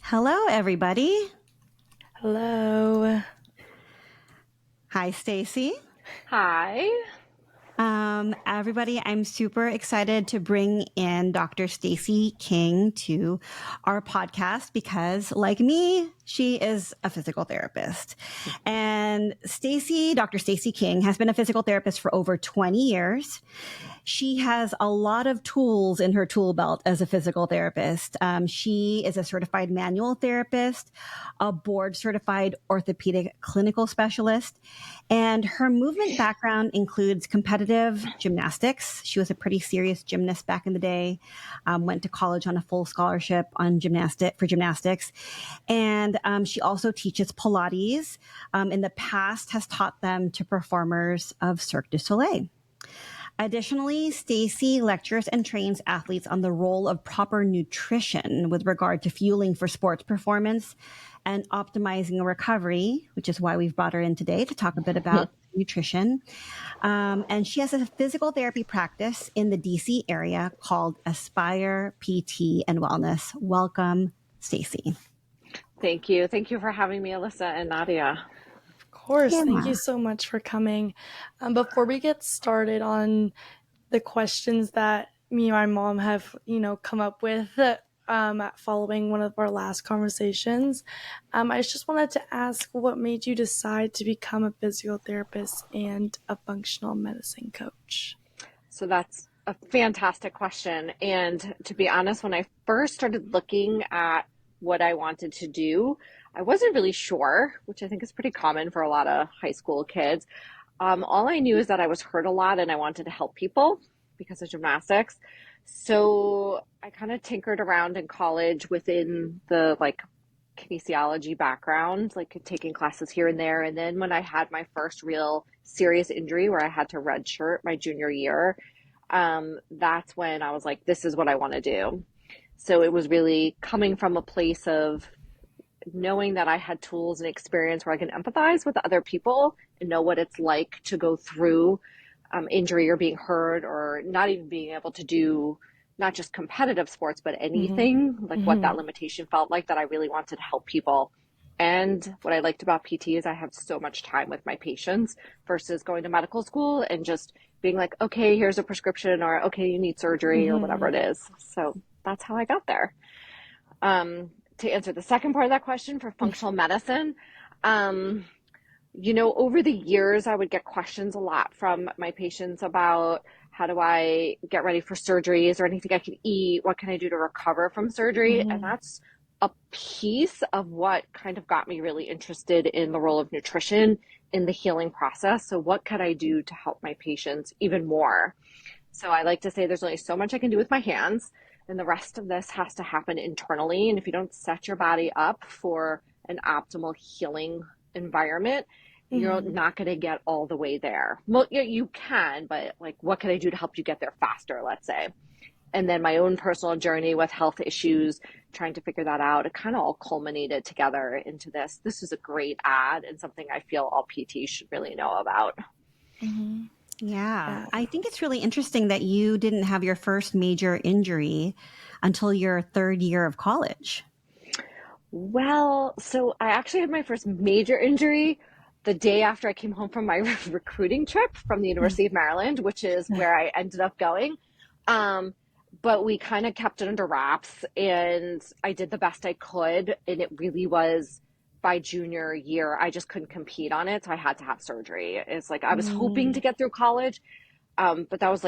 Hello, everybody. Hello. Hi, Stacy. Hi. Everybody, I'm super excited to bring in Dr. Stacey King to our podcast because, like me, she is a physical therapist. And Dr. Stacey King, has been a physical therapist for over 20 years. She has a lot of tools in her tool belt as a physical therapist. She is a certified manual therapist, a board certified orthopedic clinical specialist, and her movement background includes competitive gymnastics. She was a pretty serious gymnast back in the day, went to college on a full scholarship on gymnastics. And she also teaches Pilates. In the past, has taught them to performers of Cirque du Soleil. Additionally, Stacy lectures and trains athletes on the role of proper nutrition with regard to fueling for sports performance and optimizing recovery, which is why we've brought her in today to talk a bit about nutrition. And she has a physical therapy practice in the DC area called Aspire PT and Wellness. Welcome, Stacy. Thank you. Thank you for having me, Alyssa and Nadia. Of course. Yeah. Thank you so much for coming. Before we get started on the questions that me and my mom have, come up with following one of our last conversations, I just wanted to ask what made you decide to become a physical therapist and a functional medicine coach? So that's a fantastic question. And to be honest, when I first started looking at what I wanted to do, I wasn't really sure, which I think is pretty common for a lot of high school kids. All I knew is that I was hurt a lot and I wanted to help people because of gymnastics. So I kind of tinkered around in college within the kinesiology background, like taking classes here and there. And then when I had my first real serious injury where I had to redshirt my junior year, that's when I was like, this is what I want to do. So it was really coming from a place of knowing that I had tools and experience where I can empathize with other people and know what it's like to go through injury or being hurt or not even being able to do not just competitive sports, but anything, what that limitation felt like, that I really wanted to help people. And what I liked about PT is I have so much time with my patients versus going to medical school and just being like, okay, here's a prescription, or okay, you need surgery or whatever it is. So that's how I got there. To answer the second part of that question for functional medicine, over the years, I would get questions a lot from my patients about how do I get ready for surgery? Is there anything I can eat? What can I do to recover from surgery? And that's a piece of what kind of got me really interested in the role of nutrition in the healing process. So what could I do to help my patients even more? So I like to say there's only so much I can do with my hands, and the rest of this has to happen internally. And if you don't set your body up for an optimal healing environment, you're not going to get all the way there. Well, yeah, you can, but what can I do to help you get there faster, let's say? And then my own personal journey with health issues, trying to figure that out, it kind of all culminated together into this. This is a great ad and something I feel all PT should really know about. Yeah. I think it's really interesting that you didn't have your first major injury until your third year of college. Well, so I actually had my first major injury the day after I came home from my recruiting trip from the University of Maryland, which is where I ended up going. But we kind of kept it under wraps, and I did the best I could. And it really was by junior year, I just couldn't compete on it. So I had to have surgery. It's like I was hoping to get through college, but that was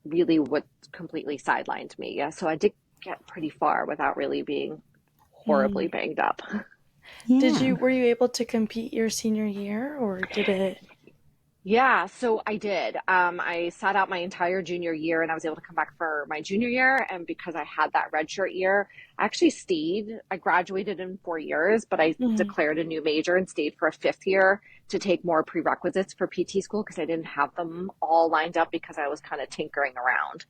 really what completely sidelined me. Yeah. So I did get pretty far without really being horribly banged up. Yeah. Were you able to compete your senior year, or did it? Yeah, so I did. I sat out my entire junior year and I was able to come back for my junior year. And because I had that redshirt year, I actually stayed. I graduated in 4 years, but I declared a new major and stayed for a fifth year to take more prerequisites for PT school because I didn't have them all lined up because I was kind of tinkering around.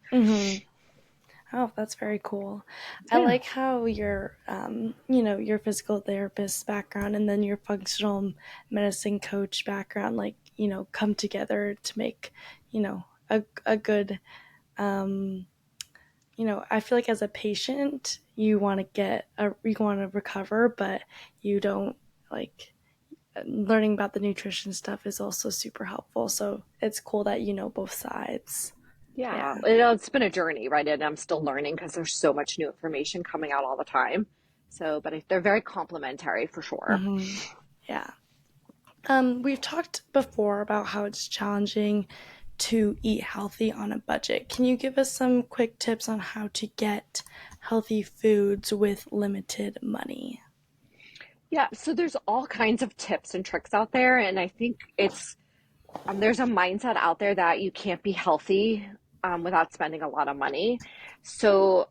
Oh, that's very cool. Yeah. I like how your, your physical therapist background and then your functional medicine coach background, come together to make, a good, I feel like as a patient, you want to recover, but you don't like learning about the nutrition stuff is also super helpful. So it's cool that you know both sides. Yeah, it's been a journey, right? And I'm still learning because there's so much new information coming out all the time. So, but they're very complementary for sure. Mm-hmm. Yeah. We've talked before about how it's challenging to eat healthy on a budget. Can you give us some quick tips on how to get healthy foods with limited money? Yeah, so there's all kinds of tips and tricks out there, and I think there's a mindset out there that you can't be healthy without spending a lot of money. So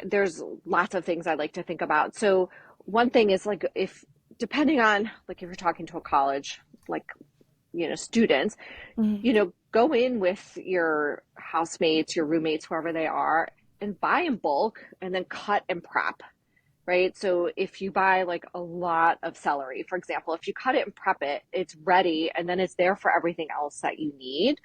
there's lots of things I like to think about. So one thing is like if depending on like if you're talking to a college like students, go in with your housemates, your roommates, whoever they are, and buy in bulk and then cut and prep. Right. So if you buy like a lot of celery, for example, if you cut it and prep it, it's ready and then it's there for everything else that you need,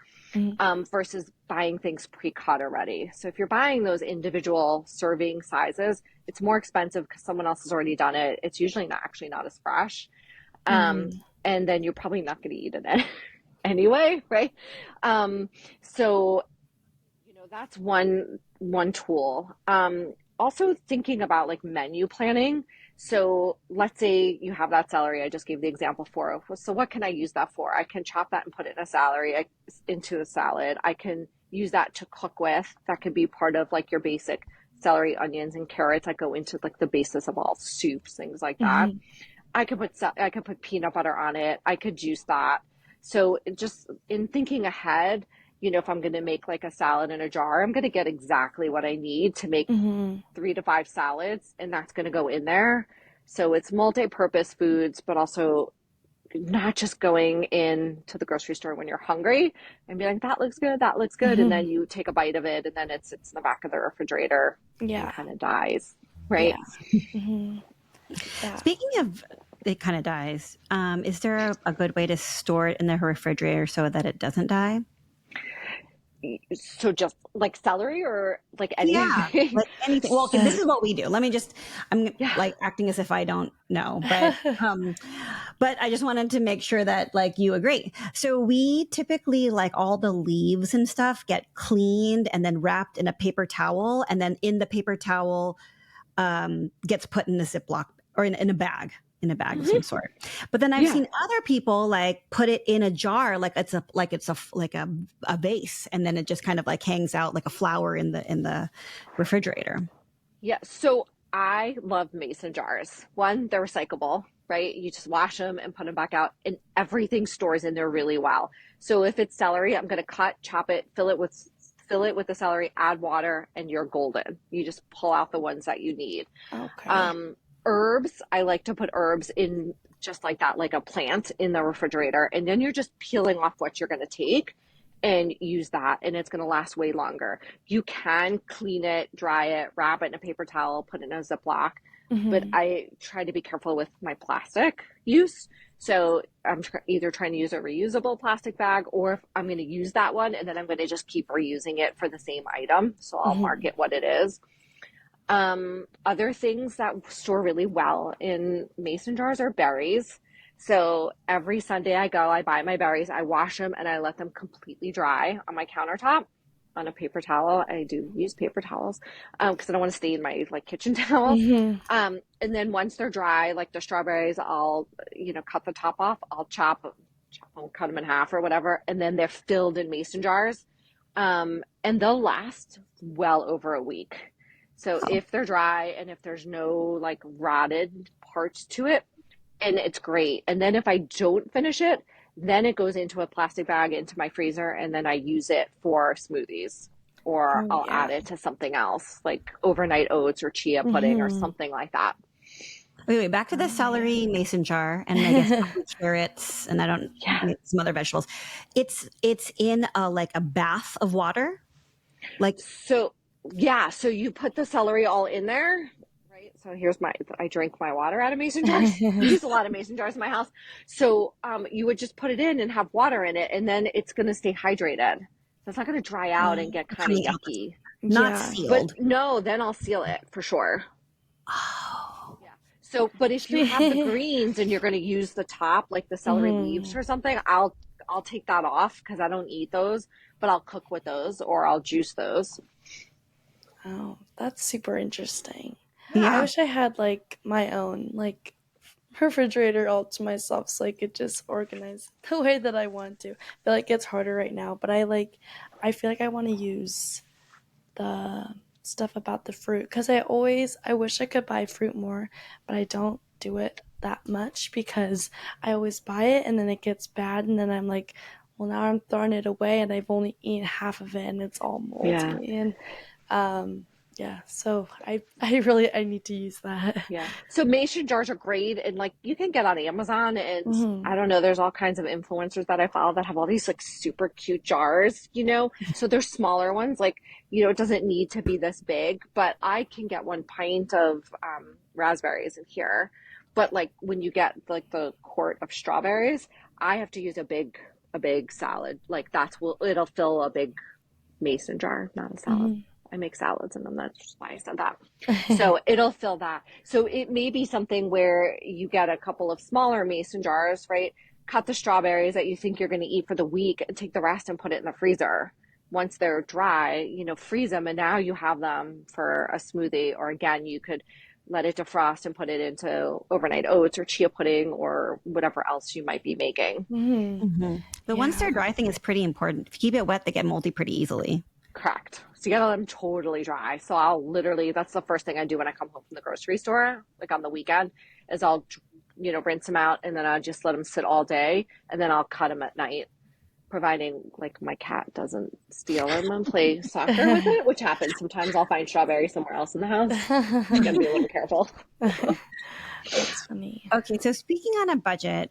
versus buying things pre-cut already. So if you're buying those individual serving sizes, it's more expensive because someone else has already done it. It's usually not as fresh. And then you're probably not going to eat it anyway. Right. So, that's one tool. Also thinking about like menu planning. So let's say you have that celery I just gave the example for. So what can I use that for? I can chop that and put it into a salad. I can use that to cook with. That could be part of like your basic celery, onions, and carrots that go into like the basis of all soups, things like that. I could put peanut butter on it. I could juice that. So just in thinking ahead, if I'm going to make like a salad in a jar, I'm going to get exactly what I need to make 3 to 5 salads, and that's going to go in there. So it's multi-purpose foods, but also not just going in to the grocery store when you're hungry and be like, that looks good. And then you take a bite of it and then it sits in the back of the refrigerator and kind of dies. Right. Yeah. Speaking of it kind of dies, is there a good way to store it in the refrigerator so that it doesn't die? So just like celery or like anything? Yeah, like anything. Well, okay, this is what we do. I'm like acting as if I don't know, but I just wanted to make sure that like you agree. So we typically like all the leaves and stuff get cleaned and then wrapped in a paper towel. And then in the paper towel gets put in a Ziploc or in a bag. Of some sort. But then I've seen other people like put it in a jar, like it's a vase, and then it just kind of like hangs out like a flower in the refrigerator. Yeah. So I love mason jars. One, they're recyclable, right? You just wash them and put them back out, and everything stores in there really well. So if it's celery, I'm going to chop it, fill it with the celery, add water, and you're golden. You just pull out the ones that you need. Okay. Herbs, I like to put herbs in just like that, like a plant in the refrigerator. And then you're just peeling off what you're going to take and use that. And it's going to last way longer. You can clean it, dry it, wrap it in a paper towel, put it in a Ziploc. But I try to be careful with my plastic use. So I'm either trying to use a reusable plastic bag, or if I'm going to use that one and then I'm going to just keep reusing it for the same item. So I'll mark it what it is. Other things that store really well in mason jars are berries. So every Sunday I buy my berries, I wash them and I let them completely dry on my countertop on a paper towel. I do use paper towels because I don't want to stain my like kitchen towels. And then once they're dry, like the strawberries, I'll cut the top off. I'll cut them in half or whatever, and then they're filled in mason jars, and they'll last well over a week. So if they're dry and if there's no like rotted parts to it, and it's great. And then if I don't finish it, then it goes into a plastic bag into my freezer, and then I use it for smoothies, or I'll add it to something else like overnight oats or chia pudding or something like that. Wait, back to the celery mason jar, and I guess carrots, and some other vegetables. It's in a bath of water, so you put the celery all in there, right? So I drink my water out of mason jars. We use a lot of mason jars in my house. So you would just put it in and have water in it, and then it's going to stay hydrated. So it's not going to dry out and get kind of yucky. Not sealed. But no, then I'll seal it for sure. Oh. Yeah. So, but if you have the greens and you're going to use the top, like the celery leaves or something, I'll take that off because I don't eat those, but I'll cook with those or I'll juice those. Oh, that's super interesting. Yeah. I wish I had like my own like refrigerator all to myself so I could just organize the way that I want to. I feel like it's harder right now, but I feel like I want to use the stuff about the fruit because I wish I could buy fruit more, but I don't do it that much because I always buy it and then it gets bad and then I'm like, well, now I'm throwing it away and I've only eaten half of it and it's all moldy. Yeah. And yeah, so I need to use that. Yeah. So mason jars are great and like you can get on Amazon and I don't know, there's all kinds of influencers that I follow that have all these like super cute jars, you know? So they're smaller ones, like, you know, it doesn't need to be this big, but I can get 1 pint of raspberries in here. But like when you get like the quart of strawberries, I have to use a big salad. Like it'll fill a big mason jar, not a salad. I make salads in them. That's just why I said that. So it'll fill that. So it may be something where you get a couple of smaller mason jars, right? Cut the strawberries that you think you're going to eat for the week and take the rest and put it in the freezer. Once they're dry, you know, freeze them and now you have them for a smoothie. Or again, you could let it defrost and put it into overnight oats or chia pudding or whatever else you might be making. The once they're dry thing is pretty important. If you keep it wet, they get moldy pretty easily. Correct. So you gotta let them totally dry. So I'll literally, that's the first thing I do when I come home from the grocery store, like on the weekend, is I'll, you know, rinse them out and then I just let them sit all day and then I'll cut them at night, providing like my cat doesn't steal them and play soccer with it, which happens. Sometimes I'll find strawberries somewhere else in the house. You gotta be a little careful. That's funny. Okay, so speaking on a budget,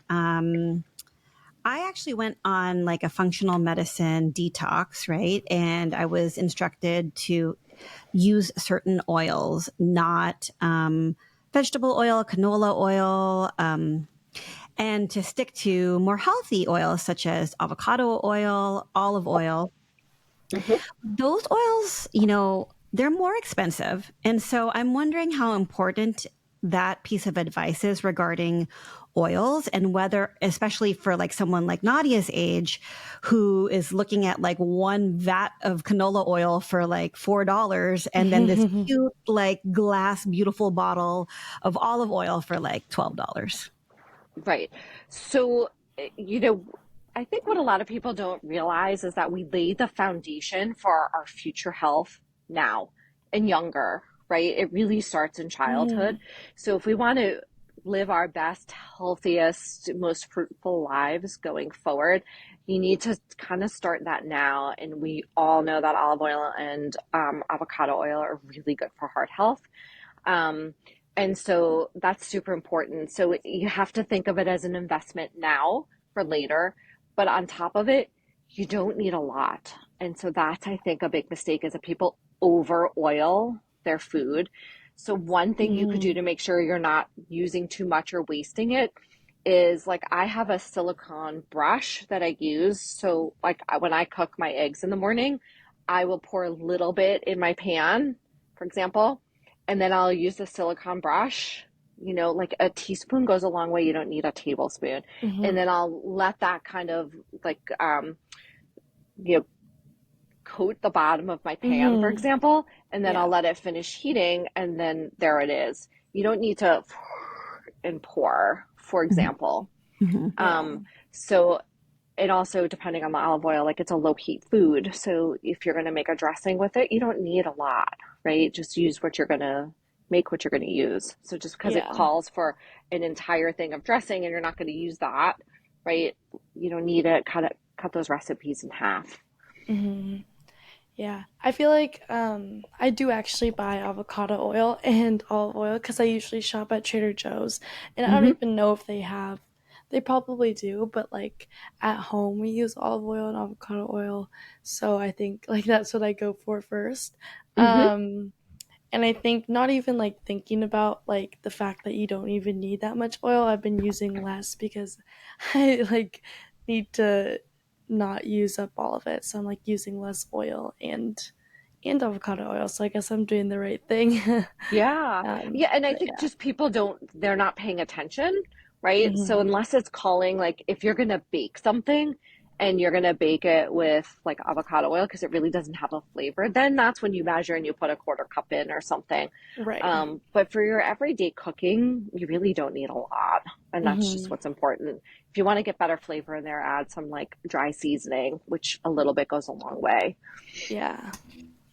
I actually went on like a functional medicine detox, right? And I was instructed to use certain oils, not vegetable oil, canola oil, and to stick to more healthy oils such as avocado oil, olive oil. Those oils, you know, they're more expensive. And so I'm wondering how important that piece of advice is regarding oils and whether, especially for like someone like Nadia's age, who is looking at like one vat of canola oil for like $4 and then this cute like glass beautiful bottle of olive oil for like $12. Right. So, you know, I think what a lot of people don't realize is that we lay the foundation for our future health now and younger, right? It really starts in childhood. So if we want to live our best, healthiest, most fruitful lives going forward, you need to kind of start that now. And we all know that olive oil and avocado oil are really good for heart health. And so that's super important. So you have to think of it as an investment now for later. But on top of it, you don't need a lot. And so that's, I think, a big mistake is that people over oil their food. So one thing you could do to make sure you're not using too much or wasting it is like I have a silicone brush that I use. So like when I cook my eggs in the morning, I will pour a little bit in my pan, for example, and then I'll use the silicone brush. You know, like a teaspoon goes a long way. You don't need a tablespoon. And then I'll let that kind of like, you know, coat the bottom of my pan, for example, and then I'll let it finish heating, and then there it is. You don't need to and pour, for example. So it also, depending on the olive oil, like it's a low heat food. So if you're going to make a dressing with it, you don't need a lot, right? Just use what you're going to make, what you're going to use. So just because it calls for an entire thing of dressing and you're not going to use that, right? You don't need to cut those recipes in half. Yeah, I feel like I do actually buy avocado oil and olive oil because I usually shop at Trader Joe's, and I don't even know if they have. They probably do, but like at home we use olive oil and avocado oil, so I think like that's what I go for first. And I think not even like thinking about like the fact that you don't even need that much oil, I've been using less because I like need to not use up all of it. So I'm like using less oil and and avocado oil, so I guess I'm doing the right thing. Yeah. Yeah. And I But think yeah. just people they're not paying attention, right? So Hmm. unless it's calling, like if you're going to bake something and you're going to bake it with like avocado oil because it really doesn't have a flavor, then that's when you measure and you put a quarter cup in or something. Right. But for your everyday cooking, you really don't need a lot. And that's just Hmm. what's important. If you want to get better flavor in there, add some like dry seasoning, which a little bit goes a long way. Yeah.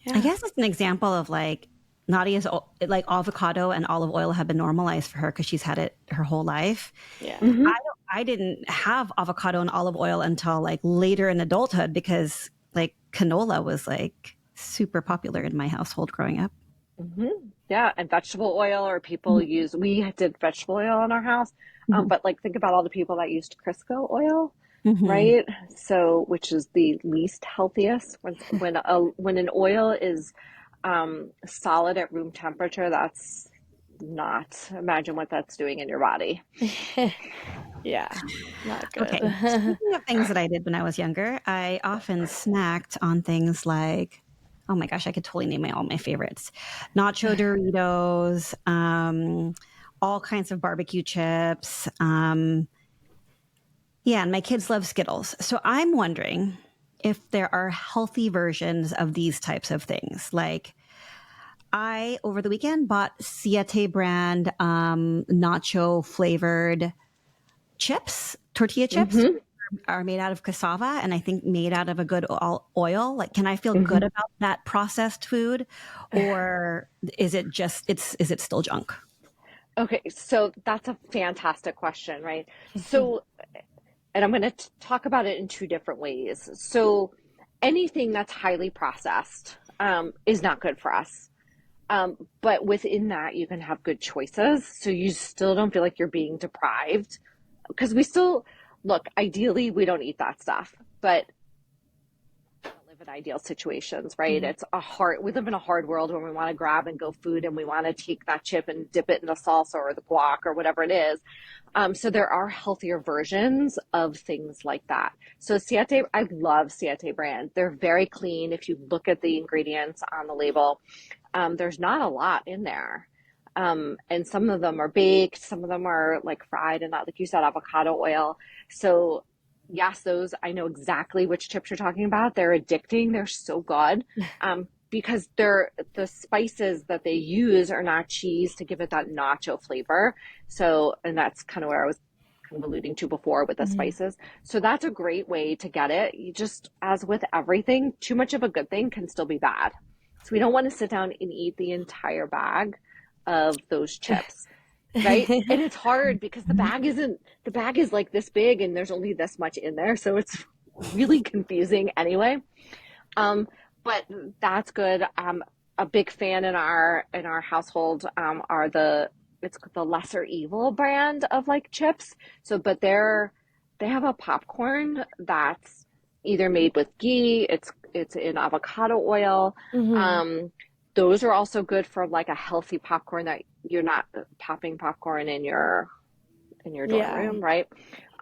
I Yeah. guess it's an example of like Nadia's like avocado and olive oil have been normalized for her because she's had it her whole life. Yeah. Hmm. I didn't have avocado and olive oil until like later in adulthood because like canola was like super popular in my household growing up. Hmm. Yeah, and vegetable oil, or people Mhm. use, we did vegetable oil in our house, Mhm. but like think about all the people that used Crisco oil, Mhm. right? So, which is the least healthiest. When an oil is solid at room temperature, that's not, imagine what that's doing in your body. Yeah. Not good. Okay. Speaking of things that I did when I was younger, I often snacked on things like, oh my gosh, I could totally name all my favorites: nacho Doritos, all kinds of barbecue chips. Yeah, and my kids love Skittles. So I'm wondering if there are healthy versions of these types of things. Like I, over the weekend, bought Siete brand nacho flavored chips, tortilla chips Hmm. are made out of cassava and I think made out of a good oil. Like, can I feel Hmm. good about that processed food, or is it just is it still junk? Okay, so that's a fantastic question, right? So, and I'm going to talk about it in two different ways. So, anything that's highly processed is not good for us. But within that, you can have good choices. So you still don't feel like you're being deprived. Because we still, look, ideally, we don't eat that stuff. But live in ideal situations, right? Mhm. It's a hard, we live in a hard world when we want to grab and go food and we want to take that chip and dip it in the salsa or the guac or whatever it is. So there are healthier versions of things like that. So Siete, I love Siete brand. They're very clean. If you look at the ingredients on the label, there's not a lot in there. And some of them are baked, some of them are like fried and not, like you said, avocado oil. So yes, those, I know exactly which chips you're talking about. They're addicting. They're so good. Because the spices that they use are not cheese to give it that nacho flavor. So, and that's kind of where I was kind of alluding to before with the Mhm. spices. So that's a great way to get it. You just, as with everything, too much of a good thing can still be bad. So we don't want to sit down and eat the entire bag of those chips, right? And it's hard because the bag is like this big and there's only this much in there. So it's really confusing anyway. Um, but that's good. A big fan in our household are it's the Lesser Evil brand of like chips. So, but they have a popcorn that's either made with ghee, it's in avocado oil. Mhm. Um, those are also good for like a healthy popcorn that you're not popping popcorn in your dorm Yeah. room, right?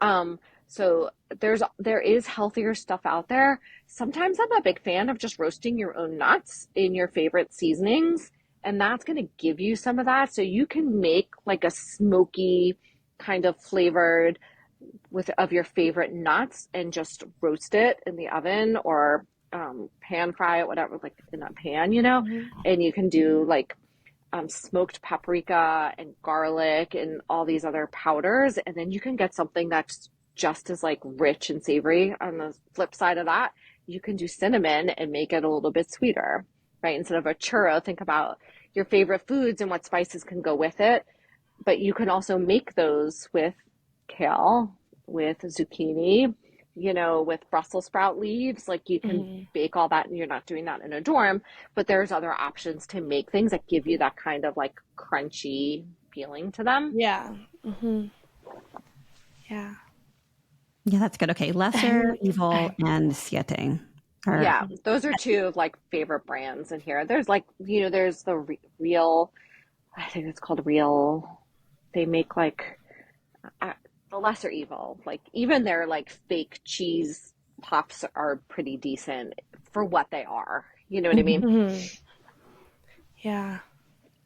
Um, so there is healthier stuff out there. Sometimes I'm a big fan of just roasting your own nuts in your favorite seasonings, and that's going to give you some of that. So you can make like a smoky kind of flavored with of your favorite nuts and just roast it in the oven or pan fry it, whatever, like in a pan, you know, Mhm. and you can do like smoked paprika and garlic and all these other powders. And then you can get something that's just as like rich and savory. On the flip side of that, you can do cinnamon and make it a little bit sweeter, right? Instead of a churro, think about your favorite foods and what spices can go with it. But you can also make those with kale, with zucchini, you know, with Brussels sprout leaves. Like you can Mhm. bake all that and you're not doing that in a dorm, but there's other options to make things that give you that kind of like crunchy feeling to them. Yeah. Mhm. Yeah. Yeah, that's good. Okay, Lesser Evil and Siete. Or Yeah, those are two of like favorite brands in here. There's like, you know, there's the real, I think it's called Real. They make like uh, the Lesser Evil. Like even their like fake cheese puffs are pretty decent for what they are. You know what I mean? Mhm. Yeah,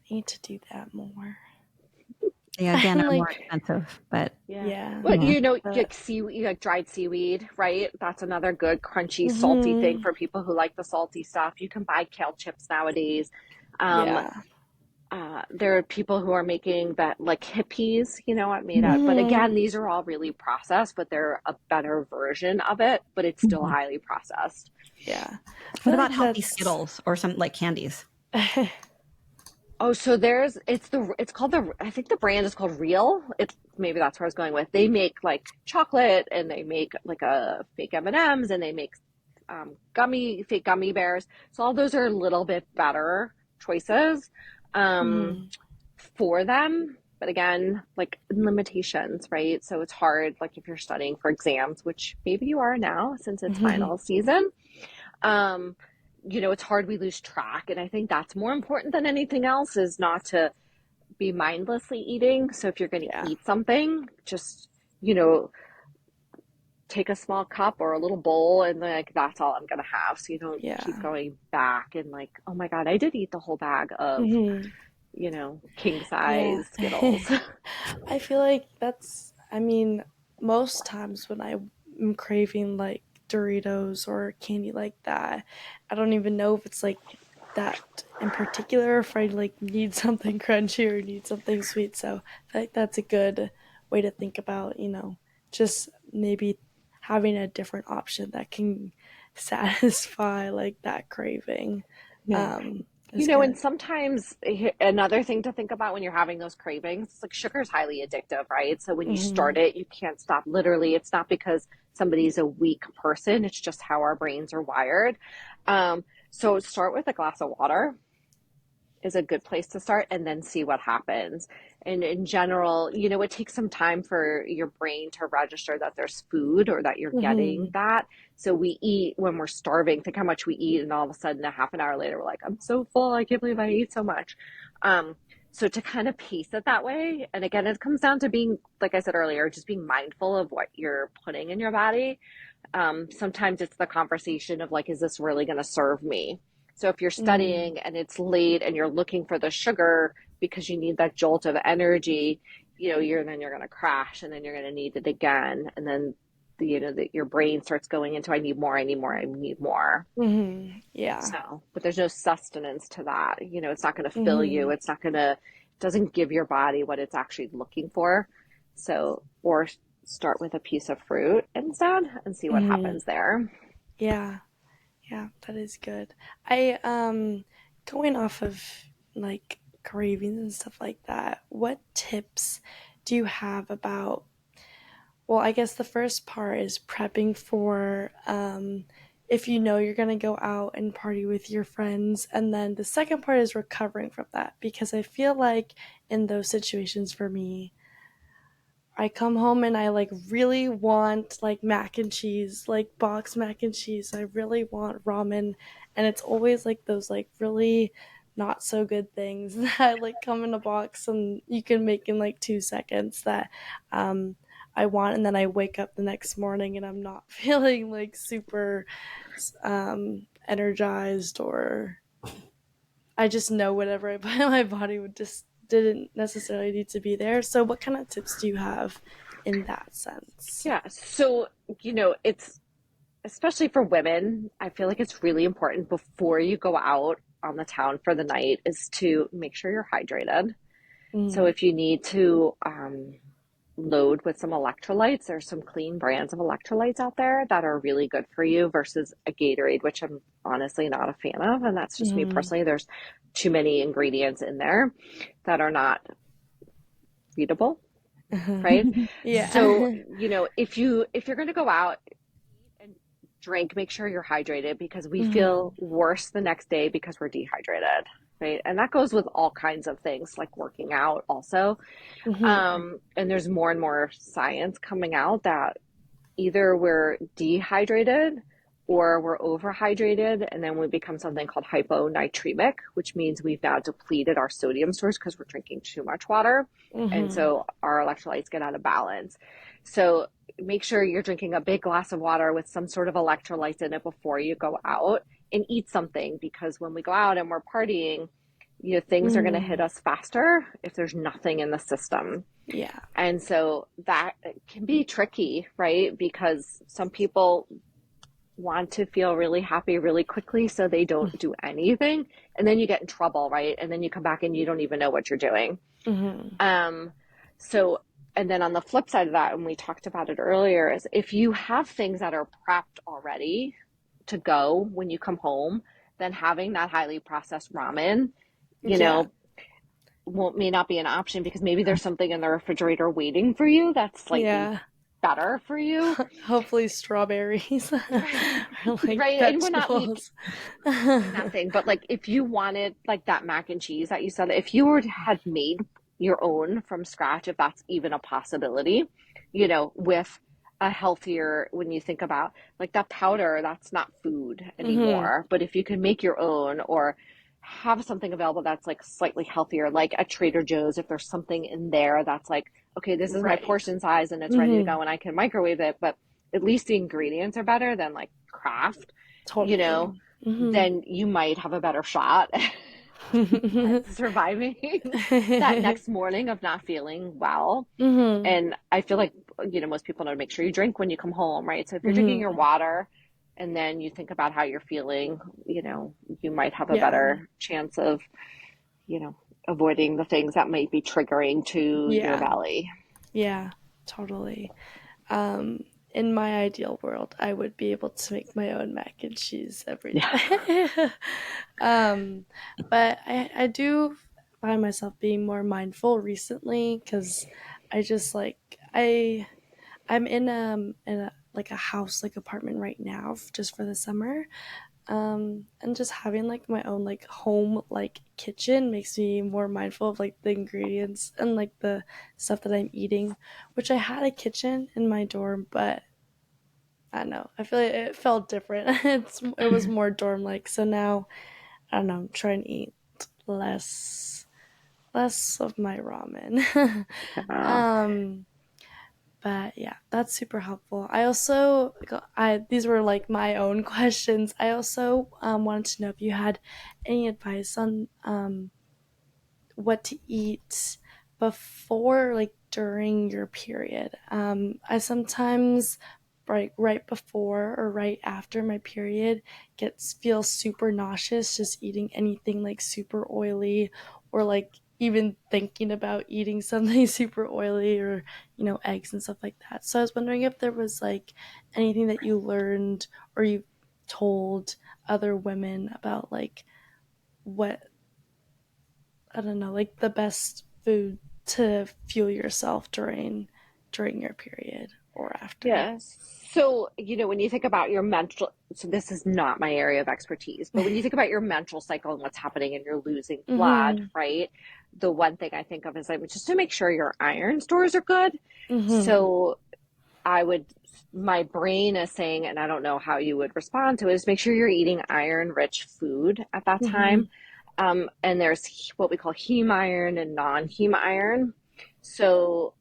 I need to do that more. Yeah, again, I'm are more like, expensive, but yeah, Well, yeah. like seaweed, like dried seaweed, right? That's another good crunchy, salty thing mhm, for people who like the salty stuff. You can buy kale chips nowadays. Um, yeah, there are people who are making that like hippies, what made out. But mhm, again, these are all really processed, but they're a better version of it, but it's still Mhm. highly processed. yeah. I What feel about like healthy that's Skittles or some like candies? Oh, so it's called I think the brand is called Real. It's maybe that's where I was going with. They make like chocolate and they make like a fake M&Ms and M's, and they make fake gummy bears. So all those are a little bit better choices um, mhm, for them. But again, like limitations, right? So it's hard, like if you're studying for exams, which maybe you are now since it's mhm, final season. Um, it's hard, we lose track. And I think that's more important than anything else, is not to be mindlessly eating. So if you're going to yeah, eat something, just, you know, take a small cup or a little bowl and like that's all I'm going to have. So you don't keep yeah, going back and like, oh my God, I did eat the whole bag of, mhm, king yeah. size Skittles. I feel like I mean, most times when I'm craving like Doritos or candy like that, I don't even know if it's like that in particular, if I like need something crunchy or need something sweet. So I feel like that's a good way to think about, just maybe having a different option that can satisfy like that craving. Yeah. Is And good. sometimes another thing to think about when you're having those cravings, it's like sugar is highly addictive, right? So when you Hmm. start it, you can't stop. Literally, it's not because somebody's a weak person, it's just how our brains are wired. So start with a glass of water is a good place to start and then see what happens. And in general, it takes some time for your brain to register that there's food or that you're getting Hmm. that. So we eat when we're starving, think how much we eat, and all of a sudden, a half an hour later, we're like, I'm so full. I can't believe I ate so much. So to kind of pace it that way, and again, it comes down to being, like I said earlier, just being mindful of what you're putting in your body. Sometimes it's the conversation of like, is this really going to serve me? So if you're Hmm. studying and it's late and you're looking for the sugar because you need that jolt of energy, you're going to crash and then you're going to need it again. And then your brain starts going into, I need more, I need more, I need more. Hmm. Yeah. So, but there's no sustenance to that. It's not going to fill you. Hmm. It doesn't give your body what it's actually looking for. So, or start with a piece of fruit instead and see what Hmm. happens there. Yeah. Yeah, that is good. I going off of like cravings and stuff like that, what tips do you have about, well, I guess the first part is prepping for if you know you're going to go out and party with your friends, and then the second part is recovering from that, because I feel like in those situations for me, I come home and I like really want like mac and cheese, like box mac and cheese. I really want ramen, and it's always like those like really not so good things that like come in a box and you can make in like 2 seconds that um I want, and then I wake up the next morning and I'm not feeling like super energized, or I just know whatever I put in my body would just didn't necessarily need to be there. So what kind of tips do you have in that sense? Yeah. So, it's especially for women, I feel like it's really important before you go out on the town for the night is to make sure you're hydrated. So Mm. if you need to load with some electrolytes, there's some clean brands of electrolytes out there that are really good for you versus a Gatorade, which I'm honestly not a fan of. And that's just me Mm. personally. There's too many ingredients in there that are not readable, right? So, Yeah. if you're going to go out and drink, make sure you're hydrated because we Mm. feel worse the next day because we're dehydrated, right? And that goes with all kinds of things like working out also. Mm. And there's more and more science coming out that either we're dehydrated or we're overhydrated, and then we become something called hyponatremic, which means we've now depleted our sodium stores because we're drinking too much water. And Mm. so our electrolytes get out of balance. So make sure you're drinking a big glass of water with some sort of electrolytes in it before you go out. and eat something, because when we go out and we're partying, things are going to hit us faster if there's nothing in the system. Yeah. And so that can be tricky, right? Because some people want to feel really happy really quickly, so they don't do anything. And then you get in trouble, right? And then you come back and you don't even know what you're doing. So, and then on the flip side of that, and we talked about it earlier, is if you have things that are prepped already to go when you come home, then having that highly processed ramen, may not be an option, because maybe there's something in the refrigerator waiting for you that's slightly better for you. Hopefully strawberries. Or like right. And we're not nothing. but like if you wanted like that mac and cheese that you said, if you had made your own from scratch, if that's even a possibility, with a healthier, when you think about like that powder, that's not food anymore. But if you can make your own, or have something available that's like slightly healthier, like at Trader Joe's, if there's something in there that's like, okay, this is my portion size and it's ready to go and I can microwave it, but at least the ingredients are better than like Kraft, then you might have a better shot at surviving that next morning of not feeling well. And I feel like, most people know to make sure you drink when you come home, right? So if you're drinking your water and then you think about how you're feeling, you might have a better chance of, avoiding the things that might be triggering to your belly. Yeah, totally. In my ideal world, I would be able to make my own mac and cheese every day. But I do find myself being more mindful recently, because I just I'm in a like a house, like apartment right now, just for the summer. And just having like my own like home like kitchen makes me more mindful of like the ingredients and like the stuff that I'm eating, which I had a kitchen in my dorm, but I don't know, I feel like it felt different. It was more dorm like, so now I don't know, I'm trying to eat less of my ramen. But yeah, that's super helpful. I also, these were like my own questions. I also wanted to know if you had any advice on what to eat before, like during your period. I sometimes, right before or right after my period, feel super nauseous just eating anything like super oily, or like even thinking about eating something super oily, or eggs and stuff like that. So I was wondering if there was like anything that you learned or you told other women about like what, I don't know, like the best food to fuel yourself during your period or after. Yes. So, when you think about your menstrual, so this is not my area of expertise, but when you think about your menstrual cycle and what's happening and you're losing blood, right? The one thing I think of is like just to make sure your iron stores are good. So my brain is saying, and I don't know how you would respond to it, is make sure you're eating iron-rich food at that time. And there's what we call heme iron and non-heme iron. So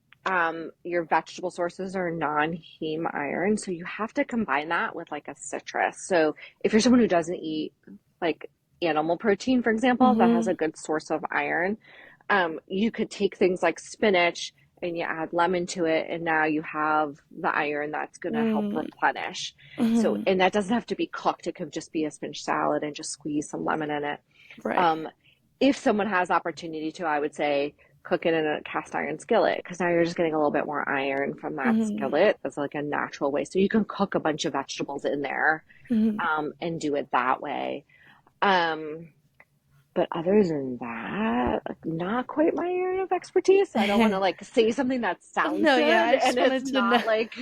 your vegetable sources are non-heme iron. So you have to combine that with like a citrus. So if you're someone who doesn't eat like animal protein, for example, that has a good source of iron, you could take things like spinach and you add lemon to it, and now you have the iron that's going to help replenish. So, and that doesn't have to be cooked. It could just be a spinach salad and just squeeze some lemon in it. Right. If someone has opportunity to, I would say cook it in a cast iron skillet, because now you're just getting a little bit more iron from that skillet. That's like a natural way. So you can cook a bunch of vegetables in there and do it that way. But other than that, like, not quite my area of expertise. So I don't want to like say something that sounds good, I just and wanted it's to not know. like.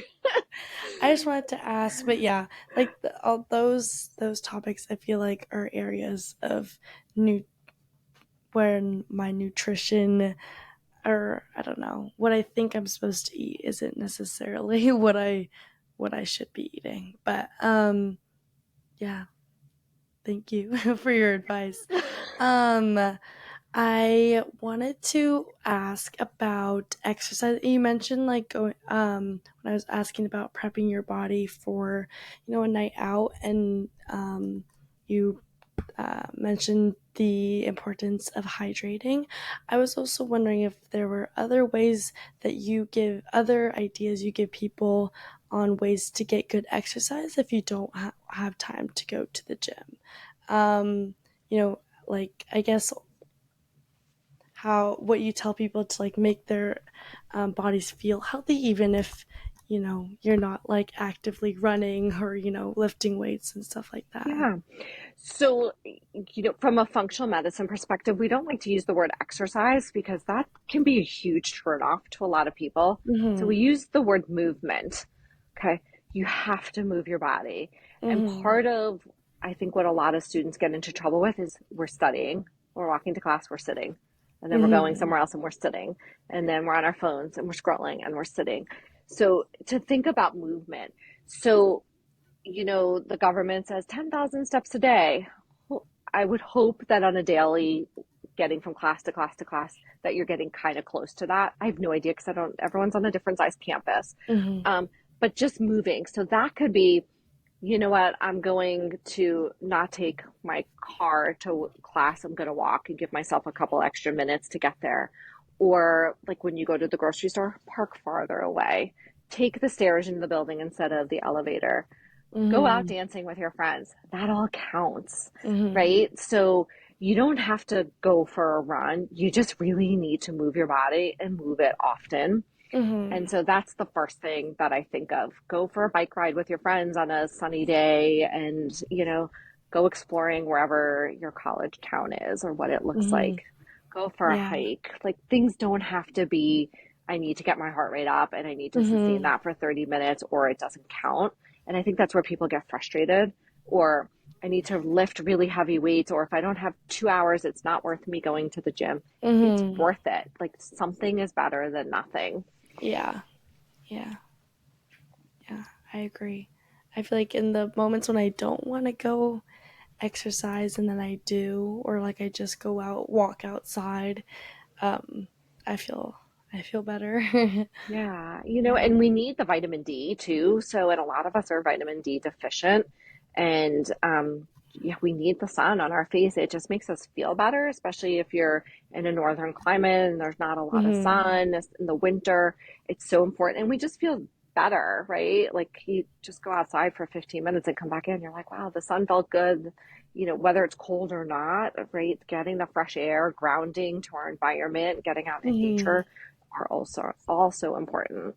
I just wanted to ask, but yeah, like all those topics, I feel like are areas of where my nutrition, or I don't know, what I think I'm supposed to eat isn't necessarily what I should be eating. But yeah. Thank you for your advice. I wanted to ask about exercise. You mentioned like going, when I was asking about prepping your body for, a night out, and you mentioned the importance of hydrating. I was also wondering if there were other ways that other ideas you give people on ways to get good exercise if you don't have time to go to the gym. Like, I guess what you tell people to like make their bodies feel healthy, even if you're not like actively running or lifting weights and stuff like that. Yeah. So, from a functional medicine perspective, we don't like to use the word exercise because that can be a huge turnoff to a lot of people. Mm-hmm. So we use the word movement. Okay. You have to move your body. Mm-hmm. And part of, I think, what a lot of students get into trouble with is we're studying, we're walking to class, we're sitting, and then we're going somewhere else and we're sitting, and then we're on our phones and we're scrolling and we're sitting. So to think about movement. So the government says 10,000 steps a day. I would hope that on a daily, getting from class to class to class, that you're getting kind of close to that. I have no idea because everyone's on a different size campus. But just moving. So that could be, you know what, I'm going to not take my car to class. I'm going to walk and give myself a couple extra minutes to get there. Or like when you go to the grocery store, park farther away. Take the stairs into the building instead of the elevator. Go out dancing with your friends. That all counts, right? So you don't have to go for a run. You just really need to move your body and move it often. And so that's the first thing that I think of. Go for a bike ride with your friends on a sunny day and, go exploring wherever your college town is or what it looks like. Go for a hike. Like, things don't have to be, I need to get my heart rate up and I need to sustain that for 30 minutes or it doesn't count. And I think that's where people get frustrated, or I need to lift really heavy weights, or if I don't have 2 hours, it's not worth me going to the gym. It's worth it. Like, something is better than nothing. Yeah, I agree. I feel like in the moments when I don't want to go exercise and then I do, or like I just go out, walk outside, I feel better. Yeah, and we need the vitamin D too. So, and a lot of us are vitamin D deficient, and we need the sun on our face. It just makes us feel better, especially if you're in a northern climate and there's not a lot of sun in the winter. It's so important, and we just feel better, right? Like, you just go outside for 15 minutes and come back in, you're like, wow, the sun felt good. Whether it's cold or not, right? Getting the fresh air, grounding to our environment, getting out in nature are also important.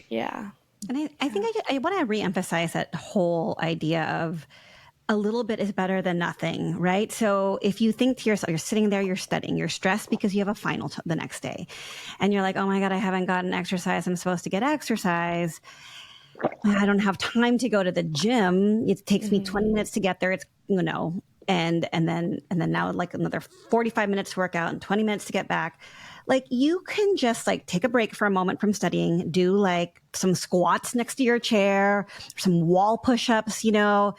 Yeah. And I think I want to reemphasize that whole idea of a little bit is better than nothing, right? So if you think to yourself, you're sitting there, you're studying, you're stressed because you have a final the next day, and you're like, oh my God, I haven't gotten exercise. I'm supposed to get exercise. I don't have time to go to the gym. It takes me 20 minutes to get there. It's, and then now like another 45 minutes to work out and 20 minutes to get back. Like, you can just like take a break for a moment from studying, do like some squats next to your chair, some wall push-ups, get a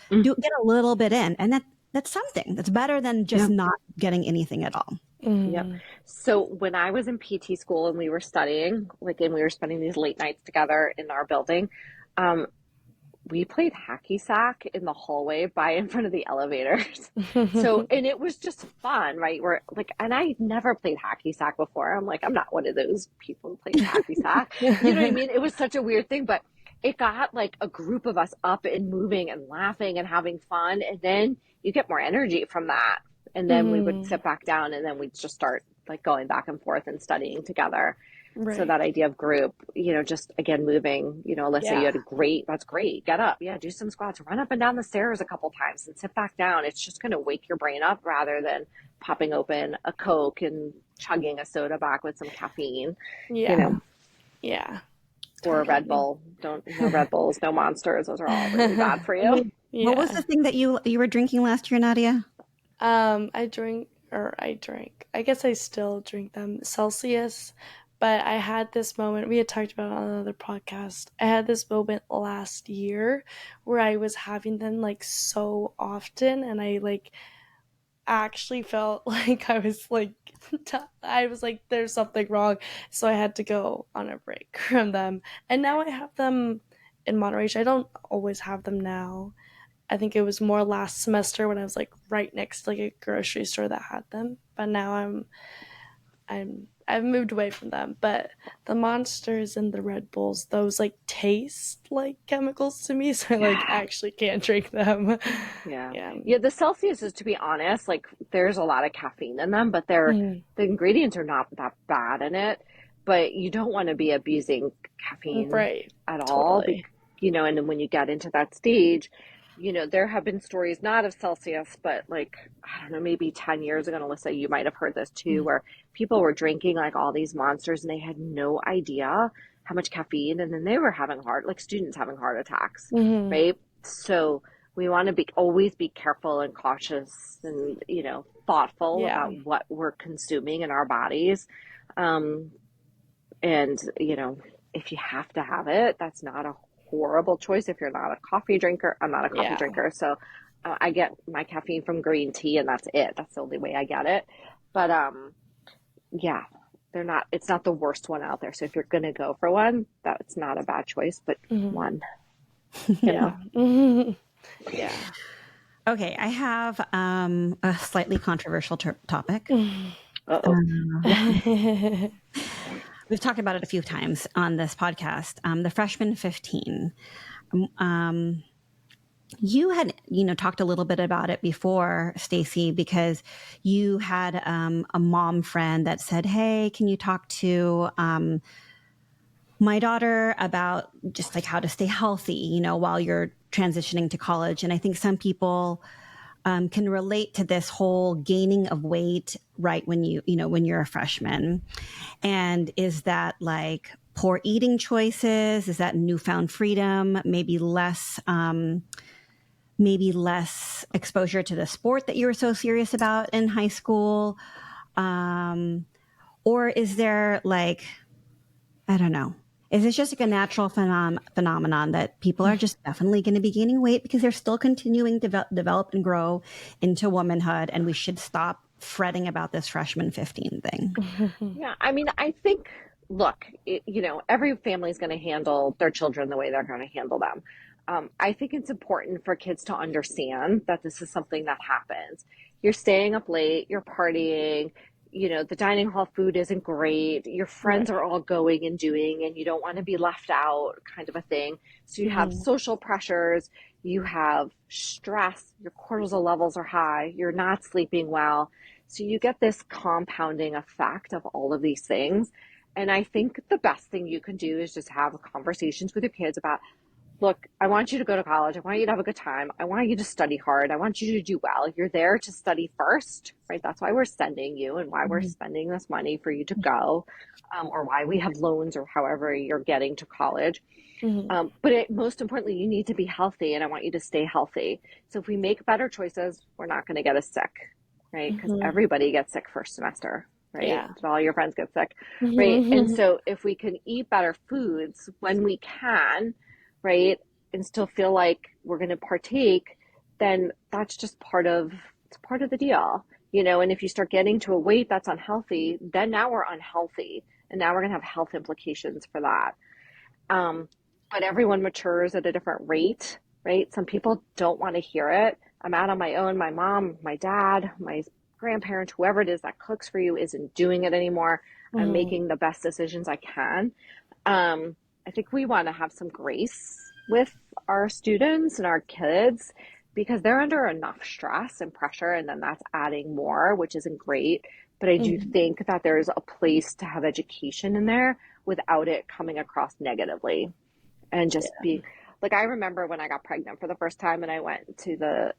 little bit in. And that's something that's better than just not getting anything at all. Yep. So when I was in PT school and we were studying, and we were spending these late nights together in our building, we played hacky sack in the hallway in front of the elevators. And it was just fun, right? And I never played hacky sack before. I'm like, I'm not one of those people who plays hacky sack. You know what I mean? It was such a weird thing, but it got like a group of us up and moving and laughing and having fun. And then you get more energy from that. And then we would sit back down and then we'd just start like going back and forth and studying together. Right. So that idea of group, just again, moving, Alyssa, you had that's great. Get up. Yeah. Do some squats, run up and down the stairs a couple times and sit back down. It's just going to wake your brain up rather than popping open a Coke and chugging a soda back with some caffeine. Yeah. Or a Red Bull. No Red Bulls, no Monsters. Those are all really bad for you. Yeah. What was the thing that you were drinking last year, Nadia? I drank. I guess I still drink them. Celsius. But I had this moment, we had talked about it on another podcast. I had this moment last year where I was having them like so often, and I like actually felt like I was like, there's something wrong. So I had to go on a break from them. And now I have them in moderation. I don't always have them now. I think it was more last semester when I was like right next to like a grocery store that had them. But now I've moved away from them. But the Monsters and the Red Bulls, those like taste like chemicals to me, so I like actually can't drink them. Yeah. Yeah. Yeah, the Celsius is, to be honest, like there's a lot of caffeine in them, but the ingredients are not that bad in it. But you don't want to be abusing caffeine Right. at all, Totally. and then when you get into that stage, there have been stories not of Celsius, but like, I don't know, maybe 10 years ago, Alyssa, you might have heard this too, where people were drinking like all these monsters and they had no idea how much caffeine, and then they were having like students having heart attacks, right? So we want to always be careful and cautious and, thoughtful Yeah. about what we're consuming in our bodies. And, if you have to have it, that's not a horrible choice. If you're not a coffee drinker, I'm not a coffee drinker. So I get my caffeine from green tea and that's it. That's the only way I get it. But, yeah, it's not the worst one out there. So if you're going to go for one, that's not a bad choice, but one, Yeah. Yeah. Okay, I have a slightly controversial topic. Uh-oh. We've talked about it a few times on this podcast. The freshman 15. You had, talked a little bit about it before, Stacy, because you had a mom friend that said, "Hey, can you talk to my daughter about just like how to stay healthy, while you're transitioning to college?" And I think some people can relate to this whole gaining of weight right when when you're a freshman. And is that like poor eating choices? Is that newfound freedom? Maybe less exposure to the sport that you were so serious about in high school? Or is there like, I don't know. Is it just like a natural phenomenon that people are just definitely going to be gaining weight because they're still continuing to develop and grow into womanhood, and we should stop fretting about this freshman 15 thing? Yeah, I mean, I think, look, every family is going to handle their children the way they're going to handle them. I think it's important for kids to understand that this is something that happens. You're staying up late, you're partying, the dining hall food isn't great, your friends are all going and doing, and you don't want to be left out, kind of a thing. So you have social pressures, you have stress, your cortisol levels are high, you're not sleeping well. So you get this compounding effect of all of these things. And I think the best thing you can do is just have conversations with your kids about, look, I want you to go to college. I want you to have a good time. I want you to study hard. I want you to do well. You're there to study first, right? That's why we're sending you and why we're spending this money for you to go, or why we have loans or however you're getting to college. But most importantly, you need to be healthy, and I want you to stay healthy. So if we make better choices, we're not going to get as sick, right? Because everybody gets sick first semester, right? Yeah. All your friends get sick, right? And so if we can eat better foods when we can, right, and still feel like we're going to partake, then that's just part of the deal, and if you start getting to a weight that's unhealthy, then now we're unhealthy, and now we're going to have health implications for that. But everyone matures at a different rate, right? Some people don't want to hear it. I'm out on my own. My mom, my dad, my grandparents, whoever it is that cooks for you isn't doing it anymore. I'm making the best decisions I can. I think we want to have some grace with our students and our kids because they're under enough stress and pressure, and then that's adding more, which isn't great. But I do think that there's a place to have education in there without it coming across negatively, and just be like, I remember when I got pregnant for the first time and I went to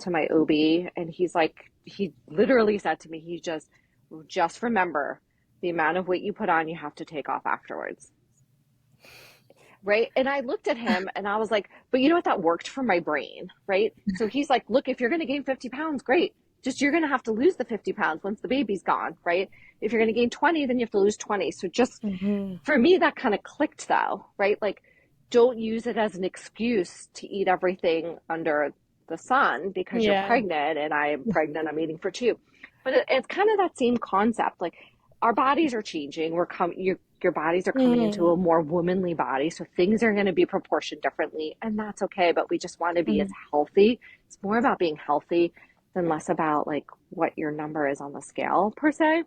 my OB, and he literally said to me, he just remember the amount of weight you put on, you have to take off afterwards. Right. And I looked at him and I was like, but you know what? That worked for my brain. Right. So he's like, look, if you're going to gain 50 pounds, great. Just, you're going to have to lose the 50 pounds once the baby's gone. Right. If you're going to gain 20, then you have to lose 20. So just for me, that kind of clicked though. Right. Like, don't use it as an excuse to eat everything under the sun because you're pregnant, and I am pregnant. I'm eating for two. But it's kind of that same concept. Like, our bodies are changing. Your bodies are coming into a more womanly body. So things are going to be proportioned differently, and that's okay. But we just want to be as healthy. It's more about being healthy than less about like what your number is on the scale per se.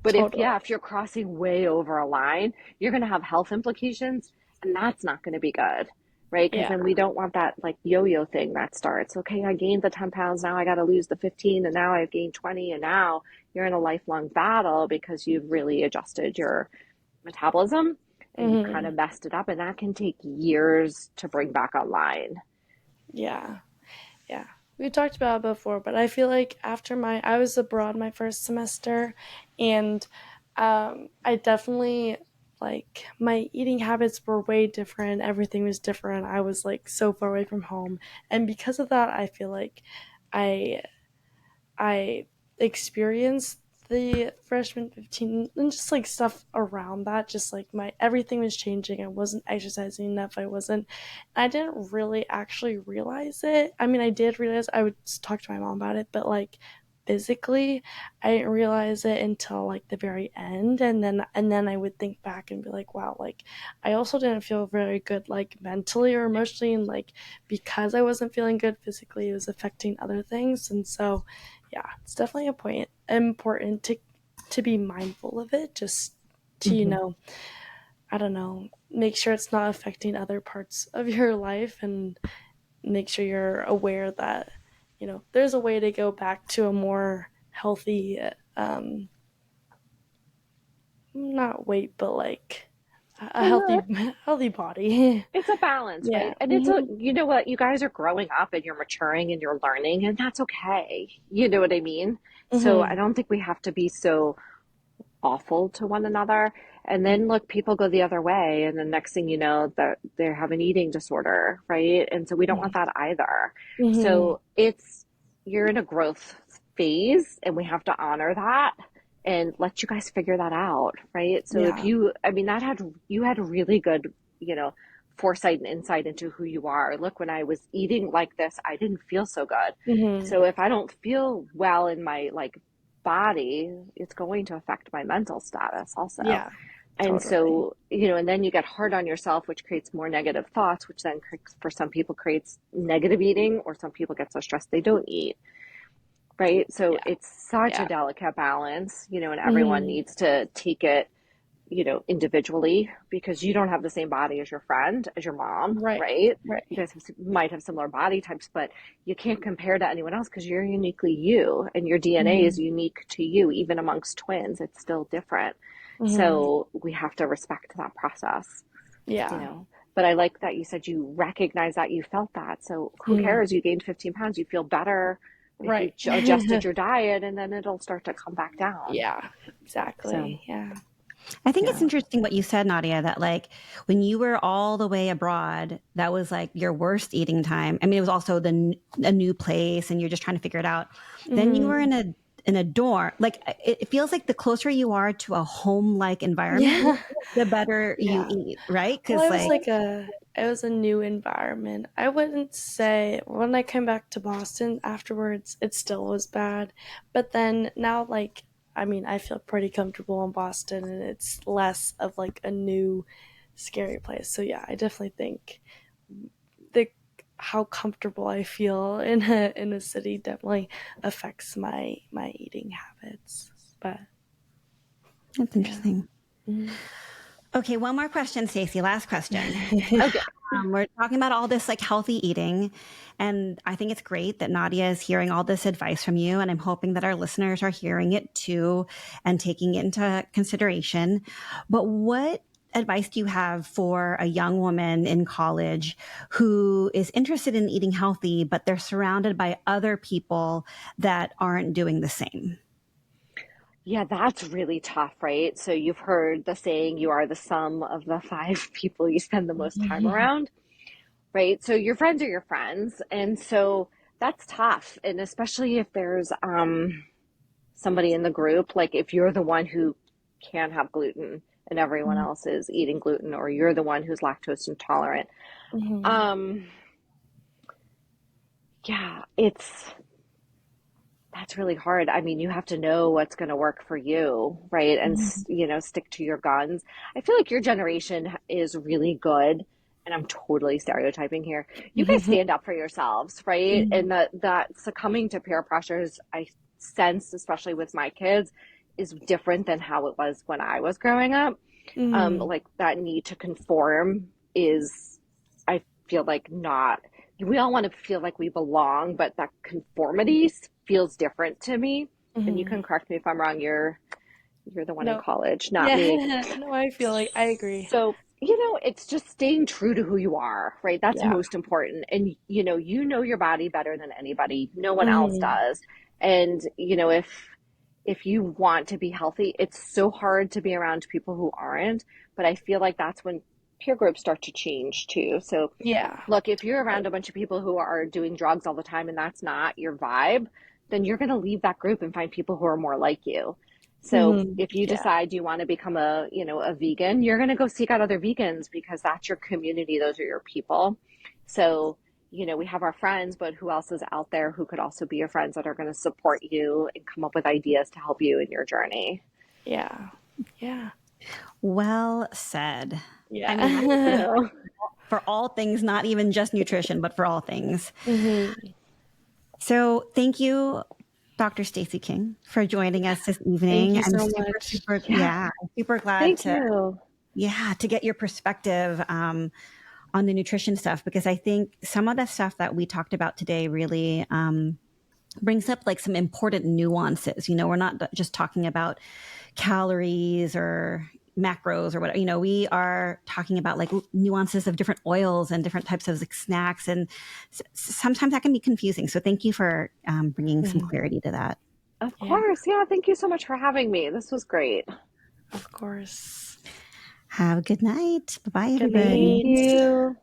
But if you're crossing way over a line, you're going to have health implications, and that's not going to be good, right? Because then we don't want that like yo-yo thing that starts. Okay, I gained the 10 pounds, now I got to lose the 15, and now I've gained 20, and now you're in a lifelong battle because you've really adjusted your metabolism and you kind of messed it up, and that can take years to bring back online. Yeah. We talked about it before, but I feel like after I was abroad my first semester, and I definitely, like, my eating habits were way different. Everything was different. I was like so far away from home, and because of that, I feel like I experienced the freshman 15 and just like stuff around that, just like my everything was changing. I wasn't exercising enough. I didn't really actually realize it. I mean, I did realize. I would talk to my mom about it, but like physically I didn't realize it until like the very end, and then I would think back and be like, wow, like I also didn't feel very good like mentally or emotionally, and like because I wasn't feeling good physically, it was affecting other things. And so yeah, it's definitely important to be mindful of it, just to I don't know, make sure it's not affecting other parts of your life, and make sure you're aware that there's a way to go back to a more healthy not weight, but like a healthy body. It's a balance, Yeah. right? And it's you know what, you guys are growing up and you're maturing and you're learning, and that's okay. You know what I mean? So I don't think we have to be so awful to one another. And then look, people go the other way, and the next thing you know, that they have an eating disorder, right? And so we don't want that either. So you're in a growth phase, and we have to honor that and let you guys figure that out, right? So if you had really good, foresight and insight into who you are. Look, when I was eating like this, I didn't feel so good. So if I don't feel well in my like body, it's going to affect my mental status also. Yeah. And Totally. so, and then you get hard on yourself, which creates more negative thoughts, which then for some people creates negative eating, or some people get so stressed they don't eat. Right. So it's such a delicate balance, and everyone needs to take it, individually, because you don't have the same body as your friend, as your mom, right? You guys might have similar body types, but you can't compare to anyone else because you're uniquely you, and your DNA is unique to you. Even amongst twins, it's still different. So we have to respect that process. But I like that you said you recognize that, you felt that. So who cares? You gained 15 pounds, you feel better if you adjusted your diet, and then it'll start to come back down. Yeah, exactly. So, I think it's interesting what you said, Nadia, that like when you were all the way abroad, that was like your worst eating time. I mean, it was also a new place and you're just trying to figure it out. Then you were in a dorm. Like it feels like the closer you are to a home-like environment, the better you eat, right? Because it was a new environment. I wouldn't say when I came back to Boston afterwards, it still was bad. But then now, like, I mean, I feel pretty comfortable in Boston, and it's less of like a new, scary place. So yeah, I definitely think how comfortable I feel in a city definitely affects my eating habits. But that's interesting. Okay, one more question, Stacey. Last question. Okay. We're talking about all this like healthy eating, and I think it's great that Nadia is hearing all this advice from you, and I'm hoping that our listeners are hearing it too and taking it into consideration. But what advice do you have for a young woman in college who is interested in eating healthy, but they're surrounded by other people that aren't doing the same? Yeah, that's really tough, right? So you've heard the saying, you are the sum of the 5 people you spend the most time around, right? So your friends are your friends. And so that's tough. And especially if there's somebody in the group, like if you're the one who can't have gluten and everyone else is eating gluten, or you're the one who's lactose intolerant. Yeah, that's really hard. I mean, you have to know what's going to work for you, right? And, stick to your guns. I feel like your generation is really good. And I'm totally stereotyping here. You guys stand up for yourselves, right? And that succumbing to peer pressures, I sense, especially with my kids, is different than how it was when I was growing up. Like that need to conform is, I feel like not, we all want to feel like we belong, but that conformity feels different to me. And you can correct me if I'm wrong. You're the one in college, not me. No, I feel like I agree. So, it's just staying true to who you are, right? That's most important. And, you know your body better than anybody. No one else does. And, if you want to be healthy, it's so hard to be around people who aren't. But I feel like that's when peer groups start to change too. So, look, if you're around a bunch of people who are doing drugs all the time and that's not your vibe, then you're going to leave that group and find people who are more like you. So if you decide you want to become a vegan, you're going to go seek out other vegans because that's your community. Those are your people. So, we have our friends, but who else is out there who could also be your friends that are going to support you and come up with ideas to help you in your journey? Yeah. Yeah. Well said. Yeah. I mean, for all things, not even just nutrition, but for all things. So thank you, Dr. Stacey King, for joining us this evening. Thank you so much. I'm super glad to get your perspective on the nutrition stuff, because I think some of the stuff that we talked about today really brings up like some important nuances. We're not just talking about calories or macros or whatever. We are talking about like nuances of different oils and different types of like snacks, and sometimes that can be confusing. So thank you for bringing some clarity to that. Of course. Yeah. Thank you so much for having me. This was great. Of course. Have a good night. Bye-bye, Good everybody. night. Thank you.